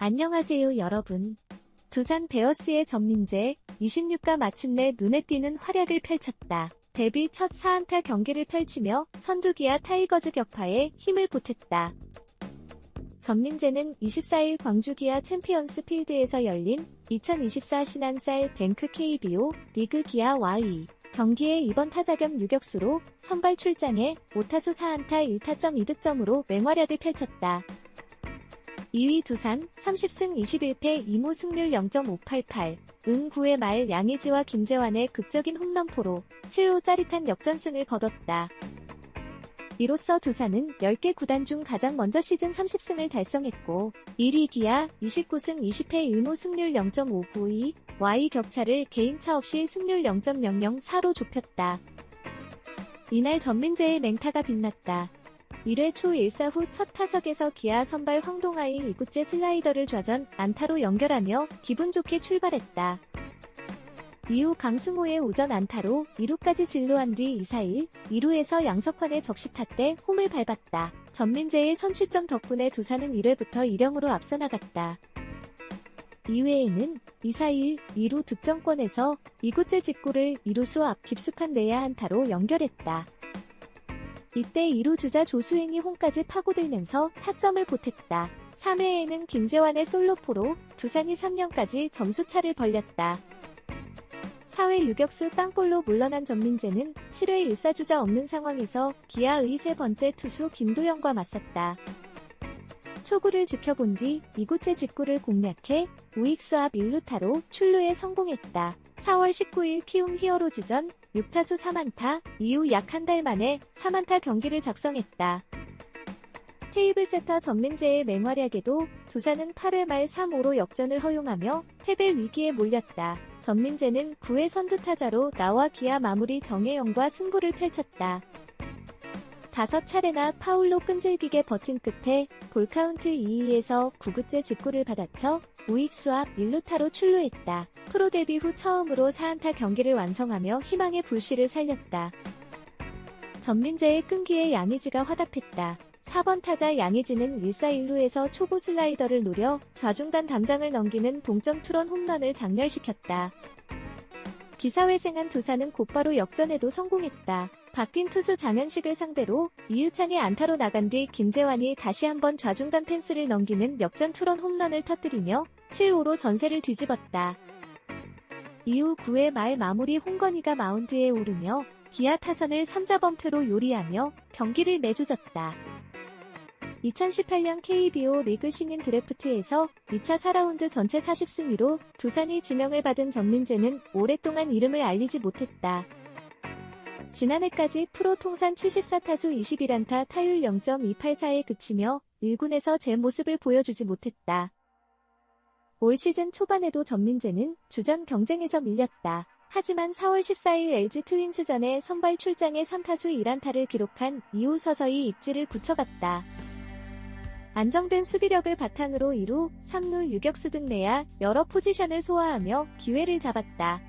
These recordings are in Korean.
안녕하세요 여러분. 두산 베어스의 전민재, 26가 마침내 눈에 띄는 활약을 펼쳤다. 데뷔 첫 4안타 경기를 펼치며 선두 기아 타이거즈 격파에 힘을 보탰다. 전민재는 24일 광주 기아 챔피언스 필드에서 열린 2024 신한쌀 뱅크 KBO 리그 기아 Y 경기에 2번 타자 겸 유격수로 선발 출장해 5타수 4안타 1타점 2득점으로 맹활약을 펼쳤다. 2위 두산 30승 21패 2무 승률 0.588, 응 9회 말 양의지와 김재환의 극적인 홈런포로 7호 짜릿한 역전승을 거뒀다. 이로써 두산은 10개 구단 중 가장 먼저 시즌 30승을 달성했고 1위 기아 29승 20패 1무 승률 0.592, Y 격차를 개인차 없이 승률 0.004로 좁혔다. 이날 전민재의 맹타가 빛났다. 1회 초 1사 후 첫 타석에서 기아 선발 황동아의 2구째 슬라이더를 좌전 안타로 연결하며 기분 좋게 출발했다. 이후 강승호의 우전 안타로 2루까지 진루한 뒤 2사1, 2루에서 양석환의 적시타 때 홈을 밟았다. 전민재의 선취점 덕분에 두산은 1회부터 1-0으로 앞서 나갔다. 2회에는 2사1, 2루 득점권에서 2구째 직구를 2루수 앞 깊숙한 내야 안타로 연결했다. 이때 2루 주자 조수행이 홈까지 파고들면서 타점을 보탰다. 3회에는 김재환의 솔로포로 두산이 3연까지 점수차를 벌렸다. 4회 유격수 땅볼로 물러난 전민재는 7회 1사주자 없는 상황에서 기아의 세 번째 투수 김도영과 맞섰다. 초구를 지켜본 뒤 2구째 직구를 공략해 우익수 앞 1루타로 출루에 성공했다. 4월 19일 키움 히어로즈전 6타수 3안타 이후 약 한 달 만에 3안타 경기를 작성했다. 테이블 세터 전민재의 맹활약에도 두산은 8회 말 3-5로 역전을 허용하며 패배 위기에 몰렸다. 전민재는 9회 선두 타자로 나와 기아 마무리 정혜영과 승부를 펼쳤다. 5차례나 파울로 끈질기게 버틴 끝에 볼카운트 2-2에서 9구째 직구를 받아쳐 우익수 앞 1루타로 출루했다. 프로 데뷔 후 처음으로 4안타 경기를 완성하며 희망의 불씨를 살렸다. 전민재의 끈기에 양의지가 화답했다. 4번 타자 양의지는 1사1루에서 초구 슬라이더를 노려 좌중간 담장을 넘기는 동점 투런 홈런을 장렬시켰다. 기사회생한 두산은 곧바로 역전에도 성공했다. 바뀐 투수 장현식을 상대로 이유찬이 안타로 나간 뒤 김재환이 다시 한번 좌중간 펜스를 넘기는 역전 투런 홈런을 터뜨리며 7-5로 전세를 뒤집었다. 이후 9회 말 마무리 홍건희가 마운드에 오르며 기아 타선을 3자범퇴로 요리하며 경기를 내주졌다. 2018년 KBO 리그 신인 드래프트에서 2차 4라운드 전체 40순위로 두산이 지명을 받은 전민재는 오랫동안 이름을 알리지 못했다. 지난해까지 프로 통산 74타수 21안타 타율 0.284에 그치며 1군에서 제 모습을 보여주지 못했다. 올 시즌 초반에도 전민재는 주전 경쟁에서 밀렸다. 하지만 4월 14일 LG 트윈스전에 선발 출장에 3타수 1안타를 기록한 이후 서서히 입지를 굳혀갔다. 안정된 수비력을 바탕으로 2루, 3루 유격수 등 내야 여러 포지션을 소화하며 기회를 잡았다.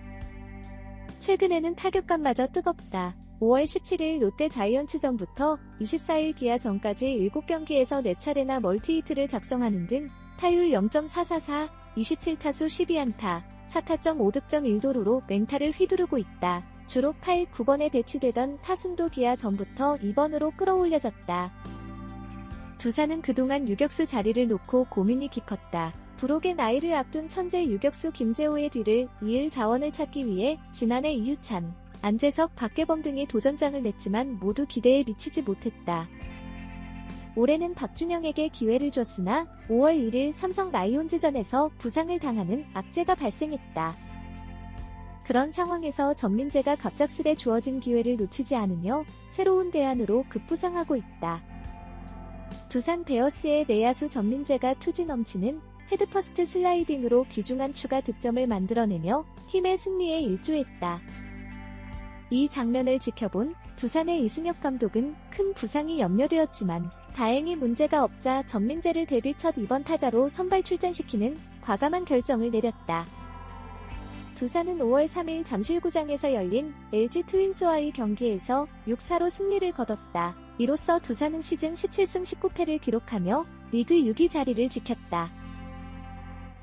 최근에는 타격감마저 뜨겁다. 5월 17일 롯데 자이언츠전부터 24일 기아전까지 7경기에서 4차례나 멀티히트를 작성하는 등 타율 0.444, 27타수 12안타, 4타점 5득점 1도루로 맹타를 휘두르고 있다. 주로 8, 9번에 배치되던 타순도 기아전부터 2번으로 끌어올려졌다. 두산은 그동안 유격수 자리를 놓고 고민이 깊었다. 부록의 나이를 앞둔 천재 유격수 김재호의 뒤를 이을 자원을 찾기 위해 지난해 이유찬, 안재석, 박계범 등이 도전장을 냈지만 모두 기대에 미치지 못했다. 올해는 박준영에게 기회를 줬으나 5월 1일 삼성 라이온즈전에서 부상을 당하는 악재가 발생했다. 그런 상황에서 전민재가 갑작스레 주어진 기회를 놓치지 않으며 새로운 대안으로 급부상하고 있다. 두산 베어스의 내야수 전민재가 투지 넘치는 헤드퍼스트 슬라이딩으로 귀중한 추가 득점을 만들어내며 팀의 승리에 일조했다. 이 장면을 지켜본 두산의 이승엽 감독은 큰 부상이 염려되었지만 다행히 문제가 없자 전민재를 데뷔 첫 2번 타자로 선발 출전시키는 과감한 결정을 내렸다. 두산은 5월 3일 잠실구장에서 열린 LG 트윈스와의 경기에서 6-4로 승리를 거뒀다. 이로써 두산은 시즌 17승 19패를 기록하며 리그 6위 자리를 지켰다.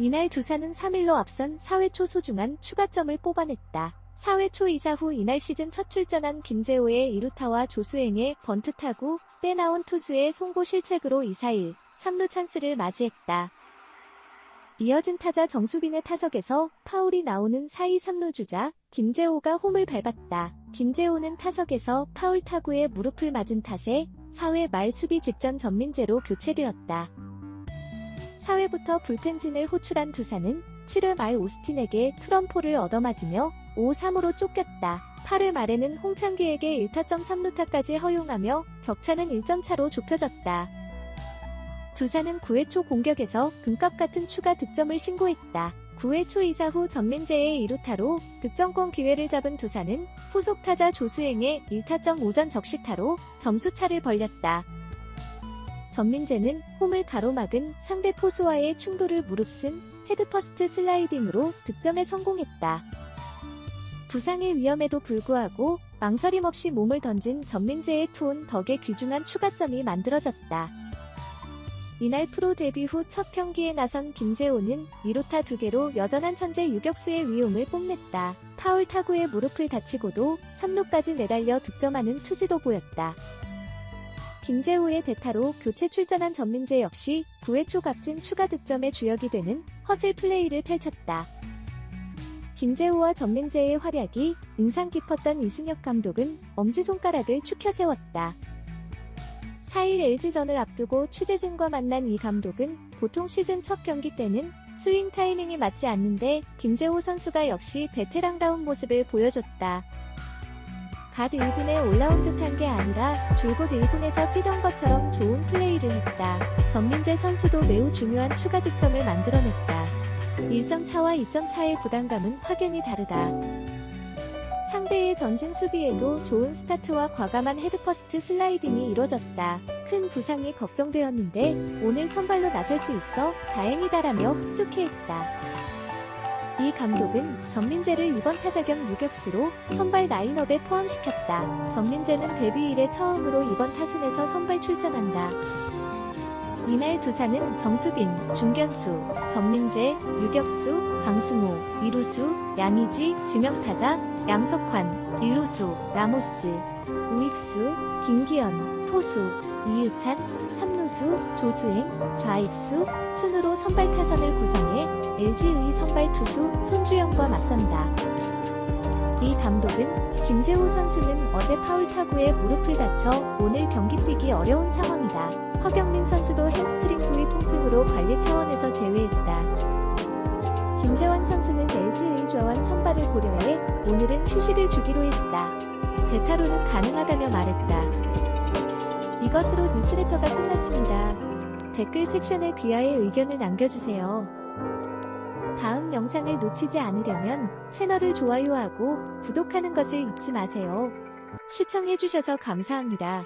이날 두산은 3-1로 앞선 4회 초 소중한 추가점을 뽑아냈다. 4회 초 이사 후 이날 시즌 첫 출전한 김재호의 2루타와 조수행의 번트 타구, 빼나온 투수의 송구 실책으로 2-1, 3루 찬스를 맞이했다. 이어진 타자 정수빈의 타석에서 파울이 나오는 사이 3루 주자 김재호가 홈을 밟았다. 김재호는 타석에서 파울 타구에 무릎을 맞은 탓에 4회 말 수비 직전 전민재로 교체되었다. 4회부터 불펜진을 호출한 두산은 7회 말 오스틴에게 투런포를 얻어맞으며 5-3으로 쫓겼다. 8회 말에는 홍창기에게 1타점 3루타까지 허용하며 격차는 1점 차로 좁혀졌다. 두산은 9회 초 공격에서 금값 같은 추가 득점을 신고했다. 9회 초 이사 후 전민재의 2루타로 득점권 기회를 잡은 두산은 후속 타자 조수행의 1타점 5전 적시타로 점수차를 벌렸다. 전민재는 홈을 가로막은 상대 포수와의 충돌을 무릅쓴 헤드퍼스트 슬라이딩으로 득점에 성공했다. 부상의 위험에도 불구하고 망설임 없이 몸을 던진 전민재의 투혼 덕에 귀중한 추가점이 만들어졌다. 이날 프로 데뷔 후 첫 경기에 나선 김재호는 2루타 2개로 여전한 천재 유격수의 위용을 뽐냈다. 파울 타구에 무릎을 다치고도 3루까지 내달려 득점하는 투지도 보였다. 김재호의 대타로 교체 출전한 전민재 역시 9회 초 값진 추가 득점의 주역이 되는 허슬 플레이를 펼쳤다. 김재호와 전민재의 활약이 인상 깊었던 이승엽 감독은 엄지손가락을 축혀 세웠다. 4일 LG전을 앞두고 취재진과 만난 이 감독은 보통 시즌 첫 경기 때는 스윙 타이밍이 맞지 않는데 김재호 선수가 역시 베테랑다운 모습을 보여줬다. 갓 1군에 올라온 듯한 게 아니라 줄곧 1군에서 뛰던 것처럼 좋은 플레이를 했다. 전민재 선수도 매우 중요한 추가 득점을 만들어냈다. 1점 차와 2점 차의 부담감은 확연히 다르다. 상대의 전진 수비에도 좋은 스타트와 과감한 헤드퍼스트 슬라이딩이 이뤄졌다. 큰 부상이 걱정되었는데 오늘 선발로 나설 수 있어 다행이다라며 흡족해했다. 이 감독은 전민재를 2번 타자 겸 유격수로 선발 라인업에 포함시켰다. 전민재는 데뷔 이래 처음으로 2번 타순에서 선발 출전한다. 이날 두산은 정수빈, 중견수, 전민재, 유격수, 강승호, 이루수, 양의지, 지명타자, 양석환, 일루수, 라모스, 우익수, 김기현, 포수, 이유찬, 삼루수, 조수행, 좌익수, 순으로 선발 타선을 구성해 LG의 선발 투수 손주영과 맞선다. 이 감독은 김재호 선수는 어제 파울 타구에 무릎을 다쳐 오늘 경기 뛰기 어려운 상황이다. 허경민 선수도 햄스트링 부위 통증으로 관리 차원에서 제외했다. 김재환 선수는 LG의 좌완 선발을 고려해 오늘은 휴식을 주기로 했다. 대타로는 가능하다며 말했다. 이것으로 뉴스레터가 끝났습니다. 댓글 섹션에 귀하의 의견을 남겨주세요. 다음 영상을 놓치지 않으려면 채널을 좋아요하고 구독하는 것을 잊지 마세요. 시청해주셔서 감사합니다.